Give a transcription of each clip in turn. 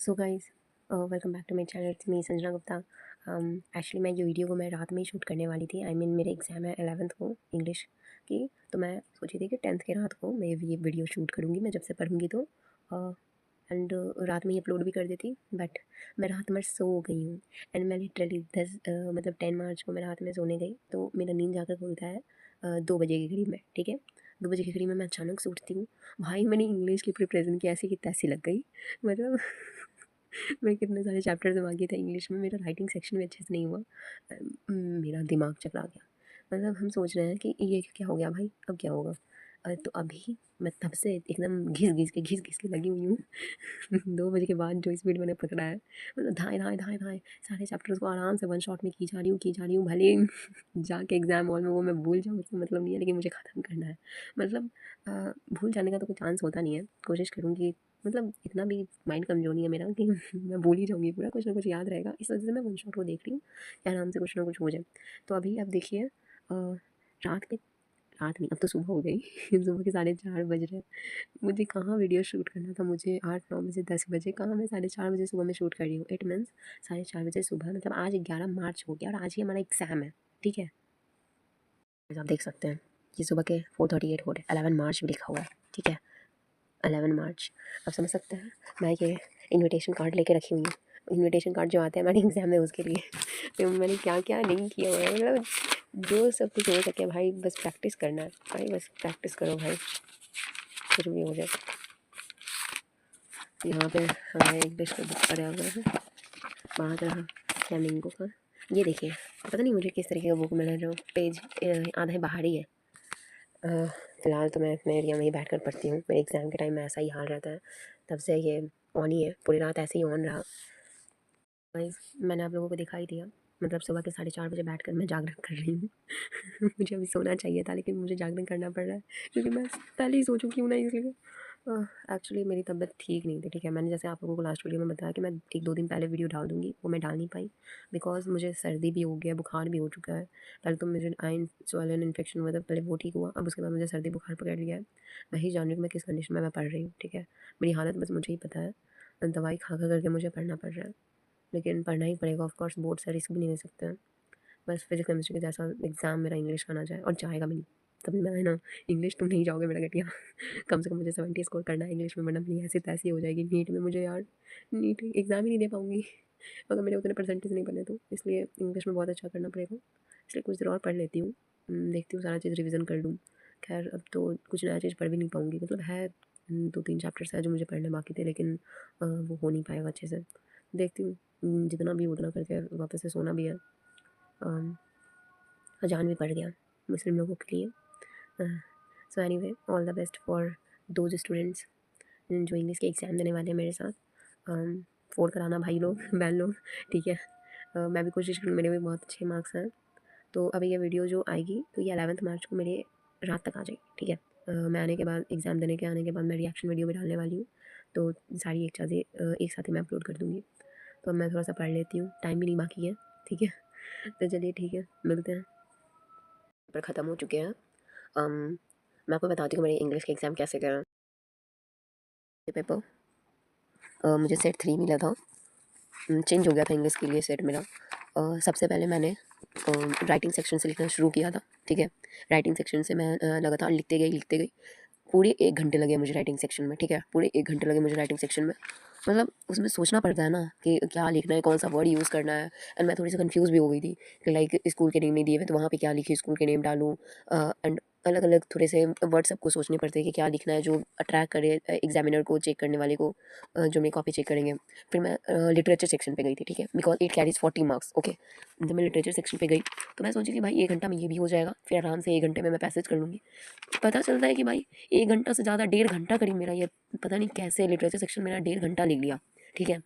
So guys, welcome back to my channel. It's me Sanjana Gupta. Actually मैं ये video को मैं रात में ही शूट करने वाली थी। मेरे एग्ज़ाम है 11th को इंग्लिश की। तो मैं सोची थी कि 10th के रात को मैं ये वीडियो शूट करूँगी, मैं जब से पढ़ूँगी तो एंड रात में ही अपलोड भी कर देती। बट मैं रात में सो गई हूँ एंड मैं लिटरली 10 मार्च को मैं रात में सोने गई तो मेरा नींद जाकर खुलता है 2 बजे के करीब में। ठीक है, 2 बजे के करीब में मैं अचानक से उठती हूँ। भाई मैंने इंग्लिश की प्रिपरेशन की ऐसी की तैसी लग गई। मतलब मैं कितने सारे चैप्टर्स मांगे थे इंग्लिश में, मेरा राइटिंग सेक्शन भी अच्छे से नहीं हुआ। मेरा दिमाग चकरा गया। मतलब हम सोच रहे हैं कि ये क्या हो गया भाई, अब क्या होगा। तो अभी मैं तब से एकदम घिस घिस के लगी हुई हूँ। 2 बजे के बाद जो स्पीड मैंने पकड़ा है, मतलब धाए धाए धाए धाए सारे चैप्टर्स को आराम से वन शॉट में की जा रही हूँ। भले ही जाके एग्ज़ाम हॉल में वो मैं भूल जाऊँ, उसका मतलब नहीं है, लेकिन मुझे ख़त्म करना है। मतलब भूल जाने का तो कोई चांस होता नहीं है। कोशिश करूँगी, मतलब इतना भी माइंड कमज़ोर नहीं है मेरा कि मैं भूल ही जाऊँगी पूरा, कुछ ना कुछ याद रहेगा। इस वजह से मैं वन शॉट को देख रही हूँ कि आराम से कुछ ना कुछ हो जाए। तो अभी आप देखिए, रात में, रात नहीं अब तो सुबह हो गई। सुबह के 4:30 बज रहे हैं। मुझे कहाँ वीडियो शूट करना था, मुझे 8-9 बजे 10 बजे, कहाँ मैं 4:30 बजे सुबह में शूट कर रही हूँ। इट मीन्स 4:30 बजे सुबह, मतलब आज 11 मार्च हो गया और आज ही हमारा एग्ज़ाम है। ठीक है, आप देख सकते हैं ये सुबह के 4:38 हो रहे, 11 मार्च भी लिखा हुआ है। ठीक है, 11 मार्च। आप समझ सकते हैं मैं ये इनविटेशन कार्ड लेके रखी हुई हूँ। इनविटेशन कार्ड जो आते हैं हमारे एग्ज़ाम में उसके लिए। तो मैंने क्या क्या नहीं किया हुआ है, मतलब जो सब कुछ हो सके भाई, बस प्रैक्टिस करना है भाई, बस प्रैक्टिस करो भाई, कुछ भी हो जाए। यहाँ पे हमारे इंग्लिश का बुक पड़ा हुआ है, बात रहा फ्लेमिंगो का। ये देखिए, पता नहीं मुझे किस तरीके का बुक मिला है, जो पेज आधा ही बाहर ही है। फ़िलहाल तो मैं अपने एरिया में ही बैठ कर पढ़ती हूँ। मेरे एग्ज़ाम के टाइम में ऐसा ही हाल रहता है, तब से ये ऑन ही है, पूरी रात ऐसे ही ऑन रहा। गाइस, मैंने आप लोगों को दिखा ही दिया, मतलब सुबह के 4:30 बजे बैठकर मैं जागरण कर रही हूँ। मुझे अभी सोना चाहिए था, लेकिन मुझे जागरण करना पड़ रहा है क्योंकि मैं पहले ही सो चुकी हूँ ना, इसलिए। एक्चुअली मेरी तबीयत ठीक नहीं थी। ठीक है, मैंने जैसे आप लोगों को लास्ट वीडियो में बताया कि मैं 1-2 दिन पहले वीडियो डाल दूँगी, वो मैं डाल नहीं पाई बिकॉज़ मुझे सर्दी भी हो गया, बुखार भी हो चुका है। पहले तो मुझे स्वॉलन इन्फेक्शन हुआ था, पहले वो ठीक हुआ, अब उसके बाद मुझे सर्दी बुखार पकड़ लिया है। मैं ही जान रही हूँ मैं किस कंडीशन में मैं पढ़ रही हूँ। ठीक है, मेरी हालत बस मुझे ही पता है। दवाई खा करके मुझे पढ़ना पड़ रहा है, लेकिन पढ़ना ही पड़ेगा। ऑफ कोर्स बोर्ड से रिस्क भी नहीं ले सकते हैं। बस फिजिक्स केमिस्ट्री के जैसा एग्ज़ाम मेरा इंग्लिश का ना जाए, और जाएगा भी नहीं। तभी मैं, है ना, इंग्लिश तुम नहीं जाओगे मेरा घटिया। कम से कम मुझे 70 स्कोर करना है इंग्लिश में, वरना अपनी ऐसी तैसी हो जाएगी नीट में। मुझे यार नीट एग्ज़ाम ही नहीं दे पाऊँगी अगर मेरे उतने परसेंटेज नहीं बने तो। इसलिए इंग्लिश में बहुत अच्छा करना पड़ेगा। इसलिए कुछ देर और पढ़ लेती हूँ, देखती हूँ सारा चीज़ रिविज़न कर लूँ। खैर अब तो कुछ नया चीज़ पढ़ भी नहीं पाऊँगी, मतलब है 2-3 चैप्टर्स है जो मुझे पढ़ने बाकी थे, लेकिन वो हो नहीं पाएगा अच्छे से। देखती हूँ, जितना भी उतना करके वापस से सोना भी है। अजान भी पड़ गया मुस्लिम लोगों के लिए। So anyway, all the best for those students जो इंग्लिश के एग्ज़ाम देने वाले हैं मेरे साथ। फ़ोन कराना भाई लोग, बहन लोग, ठीक है। मैं भी कोशिश करूँ, मेरे भी बहुत अच्छे मार्क्स हैं। तो अभी ये वीडियो जो आएगी तो ये 11th मार्च को मेरे रात तक आ जाएगी। ठीक है, मैं आने के बाद, एग्ज़ाम देने के आने के बाद मैं रिएक्शन वीडियो भी डालने वाली हूँ। तो सारी एक चीज़ें एक साथ ही मैं अपलोड कर दूँगी। तो अब मैं थोड़ा सा पढ़ लेती हूँ, टाइम भी नहीं बाकी है। ठीक है, तो चलिए ठीक है, मिलते हैं। पेपर ख़त्म हो चुके हैं। मैं आपको बताती हूँ मेरे इंग्लिश के एग्ज़ाम कैसे गए। पेपर मुझे सेट 3 मिला था। चेंज हो गया था इंग्लिश के लिए सेट मेरा। सबसे पहले मैंने राइटिंग सेक्शन से लिखना शुरू किया था। ठीक है, राइटिंग सेक्शन से मैं लगातार लिखते गई। पूरे 1 घंटे लगे मुझे राइटिंग सेक्शन में। ठीक है, पूरे 1 घंटे लगे मुझे राइटिंग सेक्शन में। मतलब उसमें सोचना पड़ता है ना कि क्या लिखना है, कौन सा वर्ड यूज़ करना है। एंड मैं थोड़ी सी कंफ्यूज भी हो गई थी कि लाइक स्कूल के नेम नहीं दिए हुए तो वहाँ पे क्या लिखी, स्कूल के नेम डालूँ। एंड अलग अलग थोड़े से वर्ड सबको सोचने पड़ते हैं कि क्या लिखना है जो अट्रैक्ट करे एग्जामिनर को, चेक करने वाले को, जो मेरी कॉपी चेक करेंगे। फिर मैं लिटरेचर सेक्शन पे गई थी। ठीक है, because it carries 40 marks. Okay, जब मैं लिटरेचर सेक्शन पे गई तो मैं सोची कि भाई 1 घंटा में ये भी हो जाएगा, फिर आराम से 1 घंटे में मैं पैसेज कर लूँगी। पता चलता है कि भाई 1 घंटा से ज़्यादा, 1.5 घंटा करीब मेरा ये, पता नहीं कैसे लिटरेचर सेक्शन मेरा 1.5 घंटा लिख लिया। ठीक है,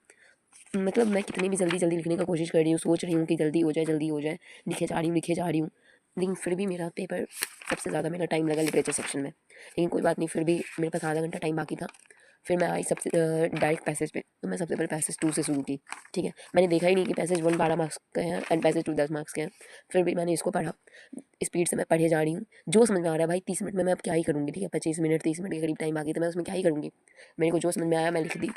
मतलब मैं कितनी भी जल्दी जल्दी लिखने का कोशिश कर रही हूँ, सोच रही हूँ कि जल्दी हो जाए जल्दी हो जाए, लिखे जा रही हूँ, लेकिन फिर भी मेरा पेपर सबसे ज़्यादा मेरा टाइम लगा लिटरेचर सेक्शन में। लेकिन कोई बात नहीं, फिर भी मेरे पास आधा घंटा टाइम बाकी था। फिर मैं आई सबसे डायरेक्ट पैसेज पे। तो मैं सबसे पहले पैसेज 2 से शुरू की। ठीक है, मैंने देखा ही नहीं कि पैसेज 1 12 मार्क्स के हैं एंड पैसेज 2 10 मार्क्स के हैं। फिर भी मैंने इसको पढ़ा, स्पीड से मैं पढ़े जा रही हूँ, जो समझ में आ रहा है। भाई 30 मिनट में मैं अब क्या ही करूँगी। ठीक है, 25 मिनट 30 मिनट के करीब टाइम बाकी, तो मैं उसमें क्या ही करूँगी। मेरे को जो समझ में आया मैं लिख दी।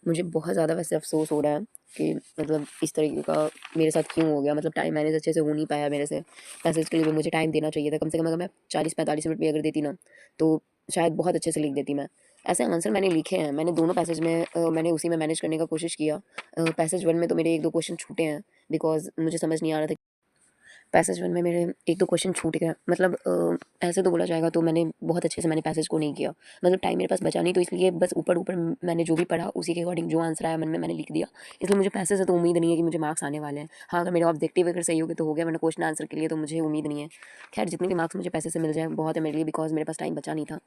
मुझे बहुत ज़्यादा वैसे अफ़सोस हो रहा है कि मतलब इस तरीके का मेरे साथ क्यों हो गया। मतलब टाइम मैनेज अच्छे से हो नहीं पाया मेरे से। पैसेज के लिए भी मुझे टाइम देना चाहिए था। कम से कम अगर मैं 40-45 मिनट भी अगर देती ना, तो शायद बहुत अच्छे से लिख देती मैं। ऐसे आंसर मैंने लिखे हैं, मैंने दोनों पैसेज में मैंने उसी में मैनेज करने का कोशिश किया। पैसेज 1 में तो मेरे 1-2 क्वेश्चन छूटे हैं, बिकॉज़ मुझे समझ नहीं आ रहा था। पैसेज वन में मेरे 1-2 क्वेश्चन छूट गए। मतलब ऐसे तो बोला जाएगा तो मैंने बहुत अच्छे से मैंने पैसेज को नहीं किया। मतलब टाइम मेरे पास बचा नहीं, तो इसलिए बस ऊपर-ऊपर मैंने जो भी पढ़ा उसी के अकॉर्डिंग जो आंसर आया मन में मैंने लिख दिया। इसलिए मुझे पैसे से तो उम्मीद नहीं है कि मुझे मार्क्स आने वाले हैं। हाँ, अगर मेरे ऑब्जेक्टिव अगर सही हो गए तो हो गया, वरना क्वेश्चन आंसर के लिए तो मुझे उम्मीद नहीं है। खैर जितने भी मार्क्स मुझे पैसे से मिल जाएँ बहुत है मेरे लिए, बिकॉज़ मेरे पास टाइम बचा नहीं था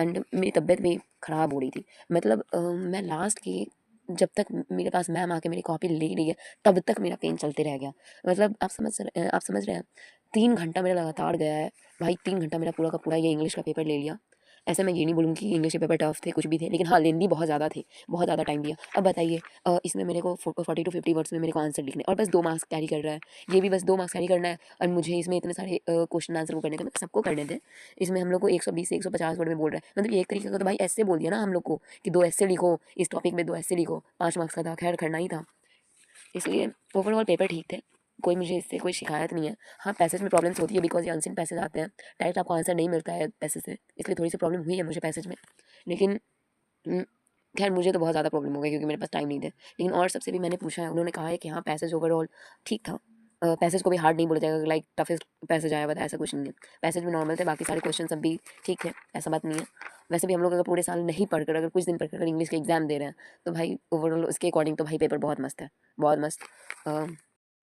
एंड मेरी तबीयत भी ख़राब हो रही थी। मतलब मैं लास्ट की जब तक मेरे पास मैम आके मेरी कॉपी ले रही है, तब तक मेरा पेन चलते रह गया। मतलब आप समझ रहे हैं? 3 घंटा मेरा लगातार गया है। भाई 3 घंटा मेरा पूरा का पूरा ये इंग्लिश का पेपर ले लिया। ऐसे मैं ये नहीं बोलूँगी कि इंग्लिश के पेपर टफ थे, कुछ भी थे, लेकिन हाँ, लेंदी बहुत ज़्यादा थे, बहुत ज़्यादा टाइम लिया। अब बताइए इसमें मेरे को 40 टू 50 वर्ड्स में मेरे को आंसर लिखने और बस 2 मार्क्स कैरी कर रहा है। ये भी बस 2 मार्क्स कैरी करना है और मुझे इसमें इतने सारे क्वेश्चन आंसर वो करने थे, मतलब सबको करने थे। इसमें हम लोग को 120 से 150 वर्ड में बोल रहा है। मतलब ये एक तरीके का तो भाई एस्से बोल दिया ना हम लोग को कि 2 एस्से लिखो, इस टॉपिक में 2 एस्से लिखो, 5 मार्क्स का था, खैर करना ही था। इसलिए ओवरऑल पेपर ठीक थे, कोई मुझे इससे कोई शिकायत नहीं है। हाँ, पैसेज में प्रॉब्लम्स होती है बिकॉज़ ये अनसीन पैसेज आते हैं, डायरेक्ट आपको आंसर नहीं मिलता है पैसे से, इसलिए थोड़ी-सी प्रॉब्लम हुई है मुझे पैसेज में। लेकिन उम, खैर मुझे तो बहुत ज़्यादा प्रॉब्लम हो गई क्योंकि मेरे पास टाइम नहीं थे। लेकिन और सबसे भी मैंने पूछा है, उन्होंने कहा है कि हाँ, पैसेज ओवरऑल ठीक था। पैसेज को भी हार्ड नहीं बोला जाएगा, लाइक टफेस्ट पैसेज आया हुआ था, ऐसा कुछ नहीं है। पैसेज भी नॉर्मल थे, बाकी सारे क्वेश्चन सब भी ठीक थे, ऐसा बात नहीं है। वैसे भी हम लोग अगर पूरे साल नहीं पढ़कर, अगर कुछ दिन पढ़कर अगर इंग्लिश के एग्ज़ाम दे रहे हैं, तो भाई ओवरऑल उसके अकॉर्डिंग तो भाई पेपर बहुत मस्त है, बहुत मस्त। अ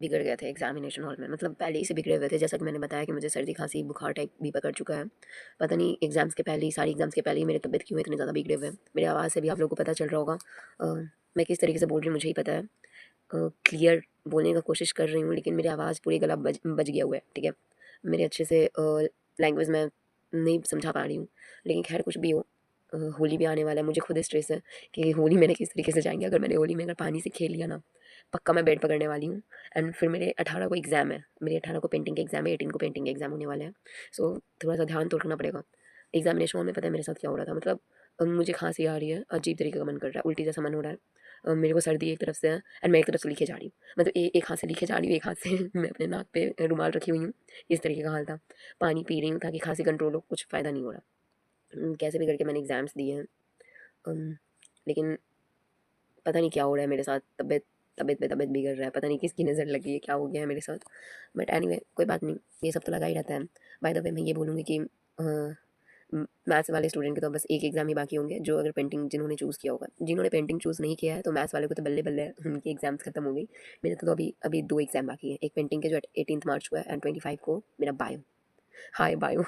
बिगड़ गए थे एग्जामिनेशन हॉल में, मतलब पहले ही से बिगड़े हुए थे। जैसा कि मैंने बताया कि मुझे सर्दी खांसी बुखार टाइप भी पकड़ चुका है। पता नहीं एग्जाम्स के पहले ही, सारी एग्जाम्स के पहले ही मेरी तबीयत क्यों इतने ज़्यादा बिगड़े हुए हैं। मेरी आवाज़ से भी आप लोगों को पता चल रहा होगा। मैं किस तरीके से बोल रही हूँ मुझे ही पता है। क्लियर बोलने का कोशिश कर रही हूँ, लेकिन मेरी आवाज़ पूरी गला बज बज गया हुआ है, ठीक है। मेरे अच्छे से लैंग्वेज मैं नहीं समझा पा रही हूँ, लेकिन खैर कुछ भी हो। होली भी आने वाला है, मुझे खुद स्ट्रेस है कि होली मैंने किस तरीके से जाएंगे। अगर मैंने होली में अगर पानी से खेल लिया ना, पक्का मैं बेड पकड़ने वाली हूँ। एंड फिर मेरे 18 को एग्ज़ाम है, मेरे 18 को पेंटिंग के एग्ज़ाम है, 18 को पेंटिंग के एग्ज़ाम होने वाले हैं। सो थोड़ा सा ध्यान तो रखना पड़ेगा। एग्जामिनेशन हॉल में पता है मेरे साथ क्या हो रहा था। मतलब मुझे खांसी आ रही है, अजीब तरीके का मन कर रहा है, उल्टी जैसा मन हो रहा है। मेरे को सर्दी एक तरफ से है एंड मैं एक तरफ से लिखे जा रही हूँ। मतलब एक हाथ से लिखे जा रही हूँ, एक हाथ से मैं अपने नाक पे रुमाल रखी हुई हूँ। इस तरीके का हाल था। पानी पी रही हूँ ताकि खांसी कंट्रोल हो, कुछ फ़ायदा नहीं हो रहा। कैसे भी करके मैंने एग्ज़ाम्स दिए हैं। अम, लेकिन पता नहीं क्या हो रहा है मेरे साथ, तबीयत तबीयत पे तबीयत बिगड़ रहा है, पता नहीं किसकी नज़र लगी है, क्या हो गया है मेरे साथ। बट एनीवे कोई बात नहीं, ये सब तो लगा ही रहता है। बाय द वे मैं ये बोलूँगी कि मैथ्स वाले स्टूडेंट के तो बस एक एग्ज़ाम ही बाकी होंगे, जो अगर पेंटिंग जिन्होंने चूज़ किया होगा। जिन्होंने पेंटिंग चूज़ नहीं किया है तो मैथ्स वाले को तो बल्ले-बल्ले है, उनकी एग्ज़ाम्स खत्म हो गई। मेरे तो अभी अभी 2 एग्ज़ाम बाकी हैं। एक पेंटिंग के जो 18th मार्च को है एंड 25 को मेरा बायो। हाय बायो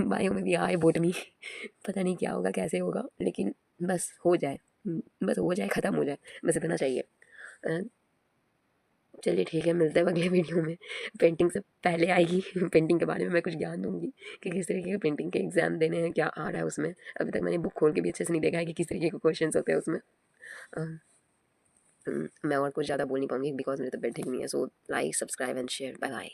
बायो में भी हाय बॉटनी पता नहीं क्या होगा, कैसे होगा, लेकिन बस हो जाए। बस हो जाए, ख़त्म हो जाए, बस इतना चाहिए। अ, चलिए ठीक है, मिलते हैं अगले वीडियो में। पेंटिंग से पहले आएगी पेंटिंग के बारे में मैं कुछ ज्ञान दूँगी कि किस तरीके के पेंटिंग के एग्ज़ाम देने हैं, क्या आ रहा है उसमें। अभी तक मैंने बुक खोल के भी अच्छे से नहीं देखा है कि किस तरीके के क्वेश्चंस होते हैं उसमें। अ, मैं और कुछ ज़्यादा बोल नहीं पाऊँगी बिकॉज़ मेरी तबीयत ठीक नहीं है। So like, subscribe and share. Bye bye.